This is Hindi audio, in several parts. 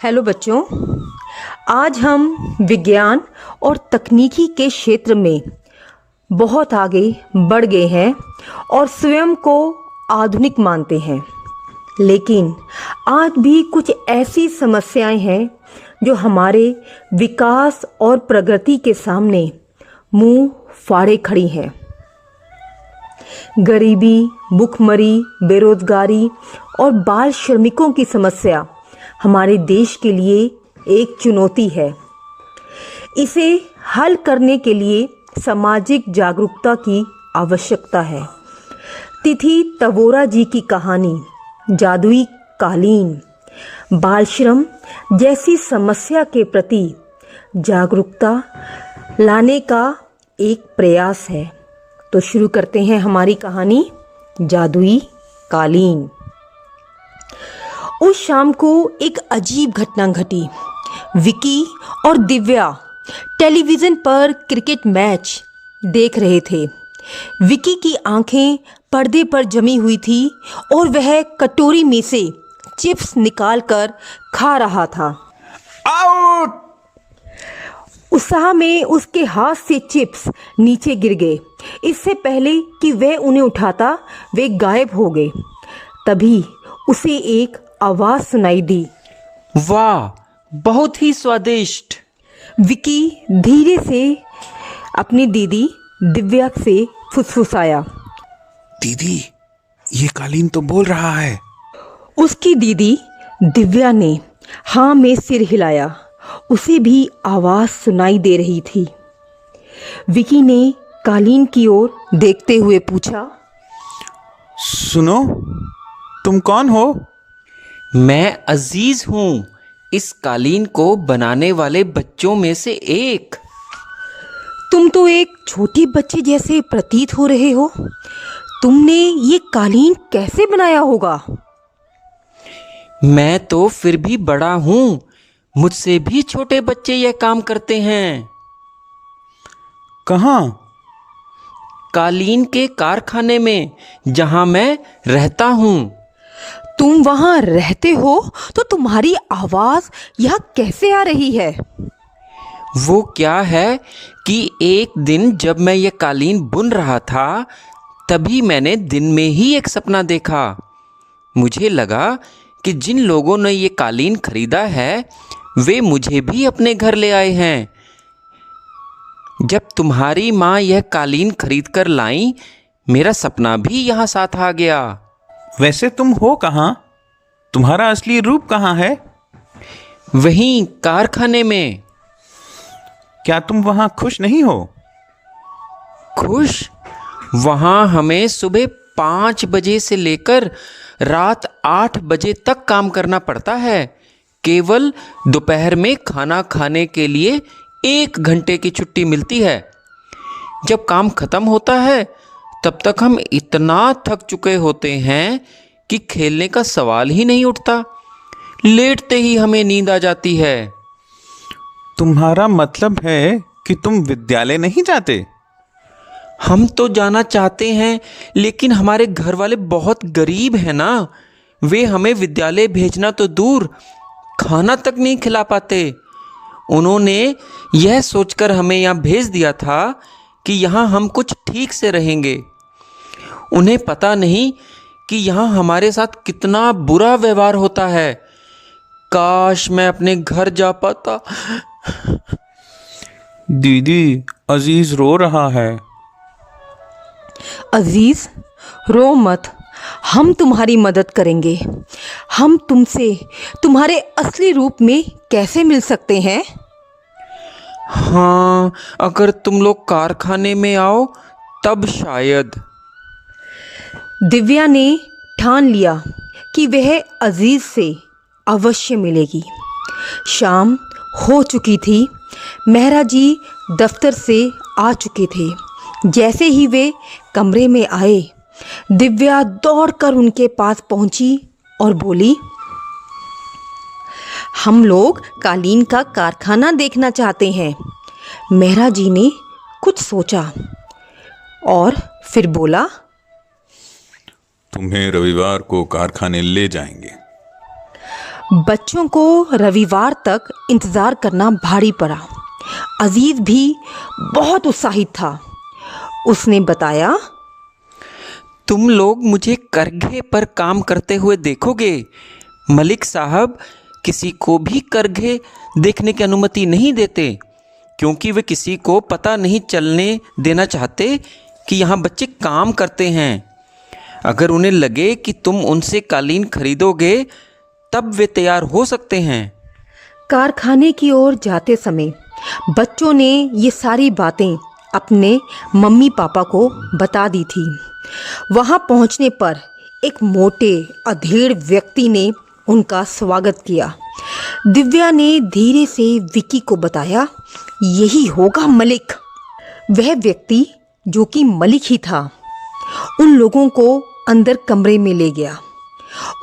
हेलो बच्चों, आज हम विज्ञान और तकनीकी के क्षेत्र में बहुत आगे बढ़ गए हैं और स्वयं को आधुनिक मानते हैं। लेकिन आज भी कुछ ऐसी समस्याएं हैं जो हमारे विकास और प्रगति के सामने मुंह फाड़े खड़ी हैं। गरीबी, भूखमरी, बेरोजगारी और बाल श्रमिकों की समस्या हमारे देश के लिए एक चुनौती है। इसे हल करने के लिए सामाजिक जागरूकता की आवश्यकता है। तिथि तवोरा जी की कहानी जादुई कालीन बाल श्रम जैसी समस्या के प्रति जागरूकता लाने का एक प्रयास है। तो शुरू करते हैं हमारी कहानी जादुई कालीन। उस शाम को एक अजीब घटना घटी। विकी और दिव्या टेलीविज़न पर क्रिकेट मैच देख रहे थे। विकी की आंखें पर्दे पर जमी हुई थी और वह कटोरी में से चिप्स निकालकर खा रहा था। आउट! उत्साह में उसके हाथ से चिप्स नीचे गिर गए। इससे पहले कि वह उन्हें उठाता, वे गायब हो गए। तभी उसे एक आवाज सुनाई दी। वाह, बहुत ही स्वादिष्ट। विकी धीरे से अपनी दीदी दिव्या से फुसफुसाया। दीदी, ये कालीन तो बोल रहा है। उसकी दीदी दिव्या ने हाँ में सिर हिलाया। उसे भी आवाज सुनाई दे रही थी। विकी ने कालीन की ओर देखते हुए पूछा, सुनो, तुम कौन हो? मैं अजीज हूँ, इस कालीन को बनाने वाले बच्चों में से एक। तुम तो एक छोटे बच्चे जैसे प्रतीत हो रहे हो। तुमने ये कालीन कैसे बनाया होगा? मैं तो फिर भी बड़ा हूँ, मुझसे भी छोटे बच्चे यह काम करते हैं। कहाँ? कालीन के कारखाने में, जहाँ मैं रहता हूँ। तुम वहाँ रहते हो तो तुम्हारी आवाज यहाँ कैसे आ रही है? वो क्या है कि एक दिन जब मैं ये कालीन बुन रहा था, तभी मैंने दिन में ही एक सपना देखा। मुझे लगा कि जिन लोगों ने ये कालीन खरीदा है, वे मुझे भी अपने घर ले आए हैं। जब तुम्हारी माँ यह कालीन खरीद कर लाई, मेरा सपना भी यहाँ साथ आ गया। वैसे तुम हो कहाँ? तुम्हारा असली रूप कहाँ है? वहीं कारखाने में। क्या तुम वहाँ खुश नहीं हो? खुश? वहाँ हमें सुबह 5 बजे से लेकर रात 8 बजे तक काम करना पड़ता है। केवल दोपहर में खाना खाने के लिए 1 घंटे की छुट्टी मिलती है। जब काम खत्म होता है, तब तक हम इतना थक चुके होते हैं कि खेलने का सवाल ही नहीं उठता। लेटते ही हमें नींद आ जाती है। तुम्हारा मतलब है कि तुम विद्यालय नहीं जाते? हम तो जाना चाहते हैं, लेकिन हमारे घर वाले बहुत गरीब हैं ना। वे हमें विद्यालय भेजना तो दूर, खाना तक नहीं खिला पाते। उन्होंने यह सोचकर हमें यहाँ भेज दिया था कि यहाँ हम कुछ ठीक से रहेंगे। उन्हें पता नहीं कि यहाँ हमारे साथ कितना बुरा व्यवहार होता है। काश मैं अपने घर जा पाता। दीदी, अजीज रो रहा है। अजीज, रो मत, हम तुम्हारी मदद करेंगे। हम तुमसे तुम्हारे असली रूप में कैसे मिल सकते हैं? हाँ, अगर तुम लोग कारखाने में आओ तब शायद। दिव्या ने ठान लिया कि वह अजीज से अवश्य मिलेगी। शाम हो चुकी थी। मेहरा जी दफ्तर से आ चुके थे। जैसे ही वे कमरे में आए, दिव्या दौड़कर उनके पास पहुंची और बोली, हम लोग कालीन का कारखाना देखना चाहते हैं। मेहरा जी ने कुछ सोचा और फिर बोला, तुम्हें रविवार को कारखाने ले जाएंगे। बच्चों को रविवार तक इंतज़ार करना भारी पड़ा। अजीज भी बहुत उत्साहित था। उसने बताया, तुम लोग मुझे करघे पर काम करते हुए देखोगे। मलिक साहब किसी को भी करघे देखने की अनुमति नहीं देते, क्योंकि वे किसी को पता नहीं चलने देना चाहते कि यहाँ बच्चे काम करते हैं। अगर उन्हें लगे कि तुम उनसे कालीन खरीदोगे तब वे तैयार हो सकते हैं। कारखाने की ओर जाते समय बच्चों ने ये सारी बातें अपने मम्मी पापा को बता दी थी। वहाँ पहुँचने पर एक मोटे अधेड़ व्यक्ति ने उनका स्वागत किया। दिव्या ने धीरे से विकी को बताया, यही होगा मलिक। वह व्यक्ति जो कि मलिक ही था, उन लोगों को अंदर कमरे में ले गया।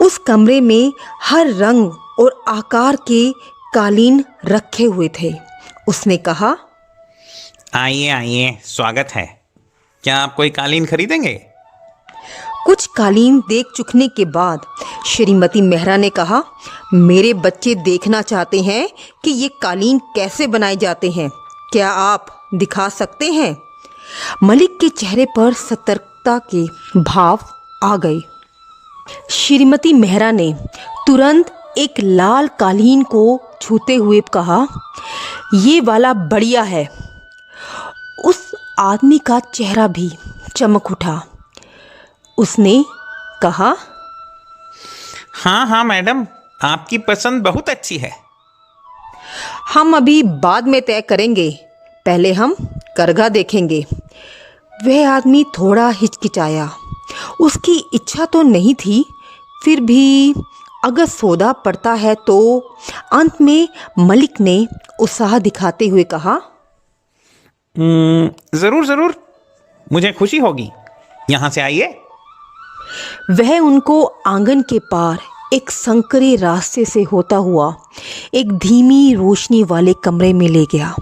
उस कमरे में हर रंग और आकार के कालीन रखे हुए थे। उसने कहा, आइए आइए, स्वागत है। क्या आप कोई कालीन खरीदेंगे? कुछ कालीन देख चुकने के बाद श्रीमती मेहरा ने कहा, मेरे बच्चे देखना चाहते हैं कि ये कालीन कैसे बनाए जाते हैं। क्या आप दिखा सकते हैं? मलिक के चेहरे पर सतर्कता के भाव आ गए। श्रीमती मेहरा ने तुरंत एक लाल कालीन को छूते हुए कहा, ये वाला बढ़िया है। उस आदमी का चेहरा भी चमक उठा। उसने कहा, हाँ हाँ मैडम, आपकी पसंद बहुत अच्छी है। हम अभी बाद में तय करेंगे, पहले हम करघा देखेंगे। वह आदमी थोड़ा हिचकिचाया। उसकी इच्छा तो नहीं थी, फिर भी अगर सौदा पड़ता है तो। अंत में मलिक ने उत्साह दिखाते हुए कहा, ज़रूर ज़रूर, मुझे खुशी होगी। यहाँ से आइए। वह उनको आंगन के पार एक संकरे रास्ते से होता हुआ एक धीमी रोशनी वाले कमरे में ले गया।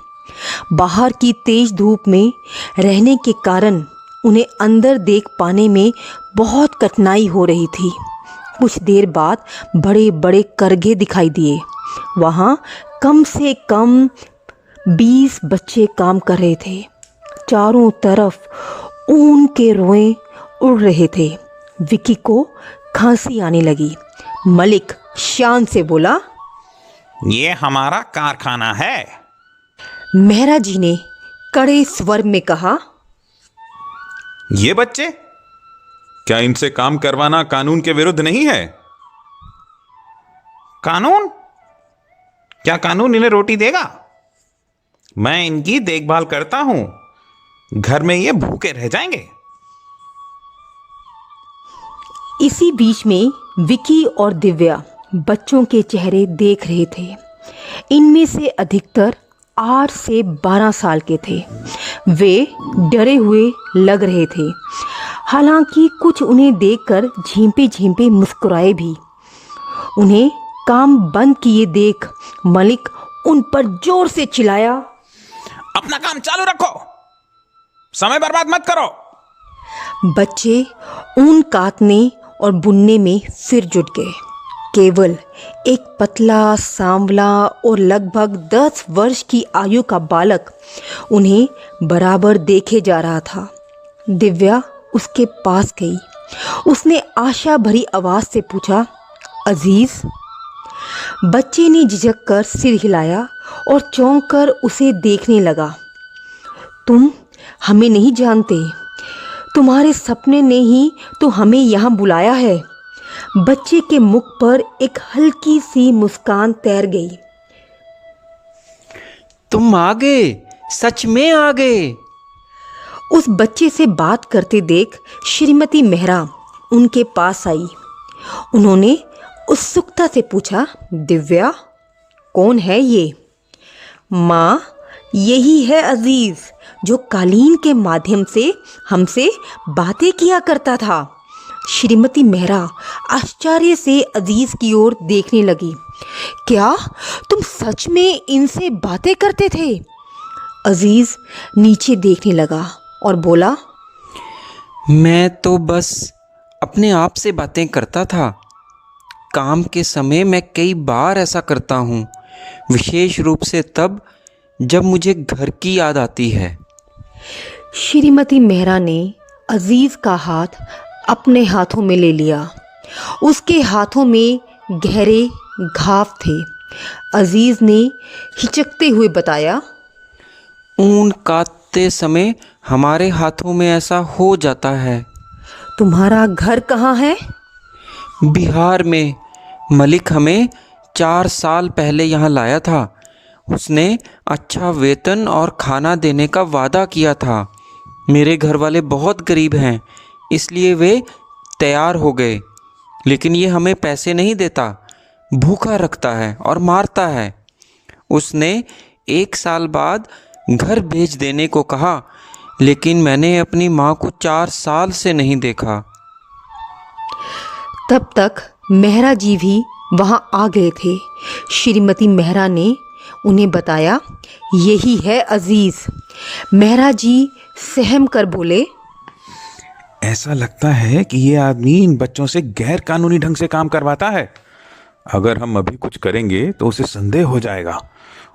बाहर की तेज धूप में रहने के कारण उन्हें अंदर देख पाने में बहुत कठिनाई हो रही थी। कुछ देर बाद बड़े बड़े करघे दिखाई दिए। वहाँ कम से कम 20 बच्चे काम कर रहे थे। चारों तरफ ऊन के रोए उड़ रहे थे। विकी को खांसी आने लगी। मलिक शान से बोला, ये हमारा कारखाना है। मेहरा जी ने कड़े स्वर में कहा, ये बच्चे, क्या इनसे काम करवाना कानून के विरुद्ध नहीं है? कानून? क्या कानून इन्हें रोटी देगा? मैं इनकी देखभाल करता हूं, घर में ये भूखे रह जाएंगे। इसी बीच में विकी और दिव्या बच्चों के चेहरे देख रहे थे। इनमें से अधिकतर 8 से 12 साल के थे। वे डरे हुए लग रहे थे। हालांकि कुछ उन्हें देखकर झींपे झींपे मुस्कुराए भी। उन्हें काम बंद किए देख मलिक उन पर जोर से चिल्लाया, अपना काम चालू रखो, समय बर्बाद मत करो। बच्चे ऊन काटने और बुनने में फिर जुट गए। केवल एक पतला, सांवला और लगभग 10 वर्ष की आयु का बालक उन्हें बराबर देखे जा रहा था। दिव्या उसके पास गई। उसने आशा भरी आवाज से पूछा, अजीज? बच्चे ने झिझक कर सिर हिलाया और चौंक कर उसे देखने लगा। तुम हमें नहीं जानते। तुम्हारे सपने ने ही तो हमें यहाँ बुलाया है। बच्चे के मुख पर एक हल्की सी मुस्कान तैर गई। तुम आ गए, सच में आ गए। उस बच्चे से बात करते देख श्रीमती मेहरा उनके पास आई। उन्होंने उत्सुकता से पूछा, दिव्या, कौन है ये? माँ, यही है अजीज, जो कालीन के माध्यम से हमसे बातें किया करता था। श्रीमती मेहरा आश्चर्य से अजीज की ओर देखने लगी। क्या तुम सच में इनसे बातें करते थे? अजीज नीचे देखने लगा और बोला, मैं तो बस अपने आप से बातें करता था। काम के समय मैं कई बार ऐसा करता हूँ, विशेष रूप से तब जब मुझे घर की याद आती है। श्रीमती मेहरा ने अजीज का हाथ अपने हाथों में ले लिया। उसके हाथों में गहरे घाव थे। अजीज ने हिचकते हुए बताया, ऊन काटते समय हमारे हाथों में ऐसा हो जाता है। तुम्हारा घर कहाँ है? बिहार में। मलिक हमें 4 साल पहले यहाँ लाया था। उसने अच्छा वेतन और खाना देने का वादा किया था। मेरे घर वाले बहुत गरीब हैं, इसलिए वे तैयार हो गए, लेकिन ये हमें पैसे नहीं देता, भूखा रखता है और मारता है। उसने 1 साल बाद घर भेज देने को कहा, लेकिन मैंने अपनी माँ को 4 साल से नहीं देखा। तब तक मेहरा जी भी वहाँ आ गए थे। श्रीमती मेहरा ने उन्हें बताया, यही है अजीज। मेहरा जी सहम कर बोले, ऐसा लगता है कि ये आदमी इन बच्चों से गैर कानूनी ढंग से काम करवाता है। अगर हम अभी कुछ करेंगे तो उसे संदेह हो जाएगा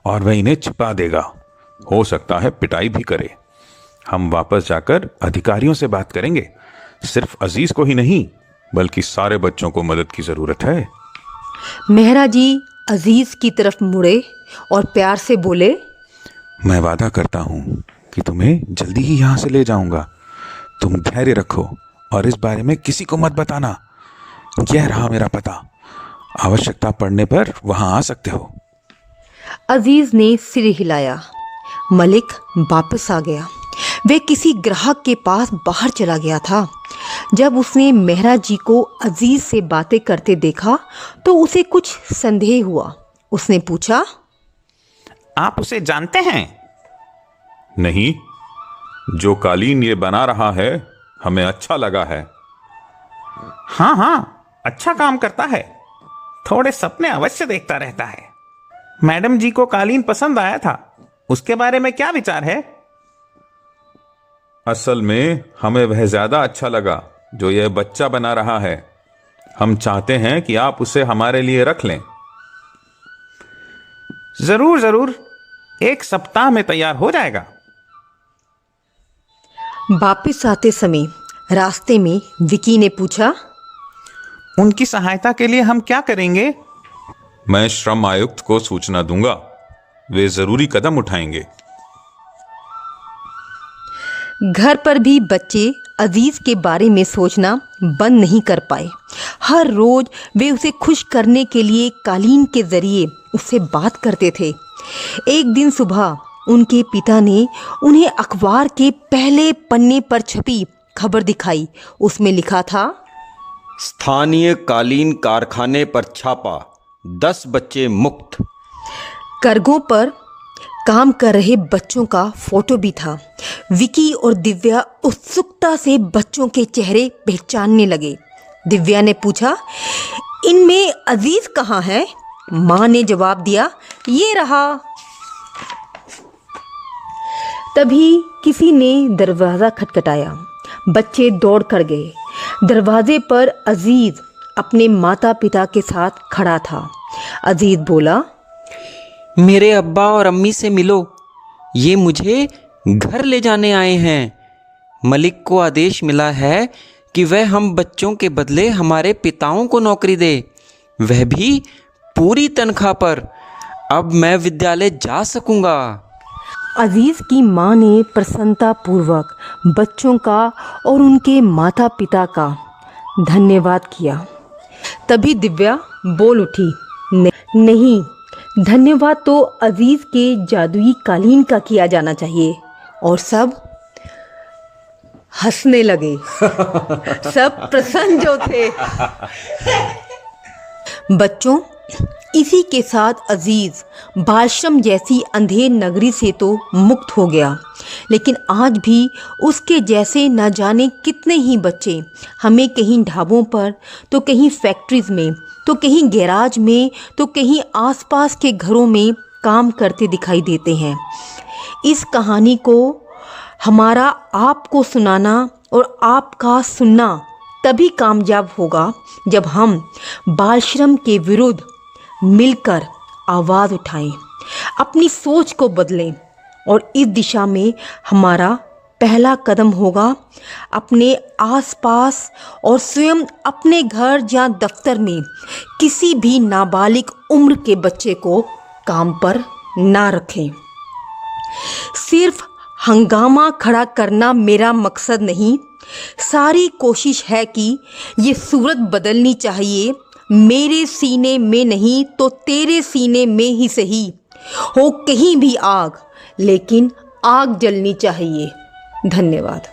और वह इन्हें छिपा देगा। हो सकता है पिटाई भी करे। हम वापस जाकर अधिकारियों से बात करेंगे। सिर्फ अजीज को ही नहीं, बल्कि सारे बच्चों को मदद की जरूरत है। मेहरा जी अजीज की तरफ मुड़े और प्यार से बोले, मैं वादा करता हूं कि तुम्हें जल्दी ही यहां से ले जाऊंगा। तुम धैर्य रखो और इस बारे में किसी को मत बताना। यह रहा मेरा पता। आवश्यकता पड़ने पर वहां आ सकते हो। अजीज ने सिर हिलाया। मलिक वापस आ गया। वे किसी ग्राहक के पास बाहर चला गया था। जब उसने मेहरा जी को अजीज से बातें करते देखा तो उसे कुछ संदेह हुआ। उसने पूछा, आप उसे जानते हैं? नहीं, जो कालीन ये बना रहा है हमें अच्छा लगा है। हाँ हाँ, अच्छा काम करता है। थोड़े सपने अवश्य देखता रहता है। मैडम जी को कालीन पसंद आया था। उसके बारे में क्या विचार है? असल में हमें वह ज्यादा अच्छा लगा जो यह बच्चा बना रहा है। हम चाहते हैं कि आप उसे हमारे लिए रख लें। जरूर जरूर, 1 सप्ताह में तैयार हो जाएगा। वापस आते समय रास्ते में विकी ने पूछा, उनकी सहायता के लिए हम क्या करेंगे? मैं श्रम आयुक्त को सूचना दूंगा। वे जरूरी कदम उठाएंगे। घर पर भी बच्चे अजीज के बारे में सोचना बंद नहीं कर पाए। हर रोज वे उसे खुश करने के लिए कालीन के जरिए उससे बात करते थे। एक दिन सुबह उनके पिता ने उन्हें अखबार के पहले पन्ने पर छपी खबर दिखाई। उसमें लिखा था, स्थानीय कालीन कारखाने पर छापा, 10 बच्चे मुक्त। करघों पर काम कर रहे बच्चों का फोटो भी था। विकी और दिव्या उत्सुकता से बच्चों के चेहरे पहचानने लगे। दिव्या ने पूछा, इनमें अजीज कहाँ है? माँ ने जवाब दिया, ये रहा। तभी किसी ने दरवाज़ा खटखटाया। बच्चे दौड़ कर गए। दरवाजे पर अजीज अपने माता पिता के साथ खड़ा था। अजीज बोला, मेरे अब्बा और अम्मी से मिलो, ये मुझे घर ले जाने आए हैं। मलिक को आदेश मिला है कि वह हम बच्चों के बदले हमारे पिताओं को नौकरी दे, वह भी पूरी तनख्वाह पर। अब मैं विद्यालय जा सकूंगा। अजीज की माँ ने प्रसन्नता पूर्वक बच्चों का और उनके माता पिता का धन्यवाद किया। तभी दिव्या बोल उठी, नहीं, धन्यवाद तो अजीज के जादुई कालीन का किया जाना चाहिए। और सब हंसने लगे। सब प्रसन्न जो थे। बच्चों, इसी के साथ अजीज बालश्रम जैसी अंधेर नगरी से तो मुक्त हो गया, लेकिन आज भी उसके जैसे न जाने कितने ही बच्चे हमें कहीं ढाबों पर, तो कहीं फैक्ट्रीज में, तो कहीं गैराज में, तो कहीं आसपास के घरों में काम करते दिखाई देते हैं। इस कहानी को हमारा आपको सुनाना और आपका सुनना तभी कामयाब होगा जब हम बाल श्रम के विरुद्ध मिलकर आवाज़ उठाएं, अपनी सोच को बदलें। और इस दिशा में हमारा पहला कदम होगा अपने आसपास और स्वयं अपने घर या दफ्तर में किसी भी नाबालिग उम्र के बच्चे को काम पर ना रखें। सिर्फ हंगामा खड़ा करना मेरा मकसद नहीं, सारी कोशिश है कि ये सूरत बदलनी चाहिए। मेरे सीने में नहीं तो तेरे सीने में ही सही, हो कहीं भी आग, लेकिन आग जलनी चाहिए। धन्यवाद।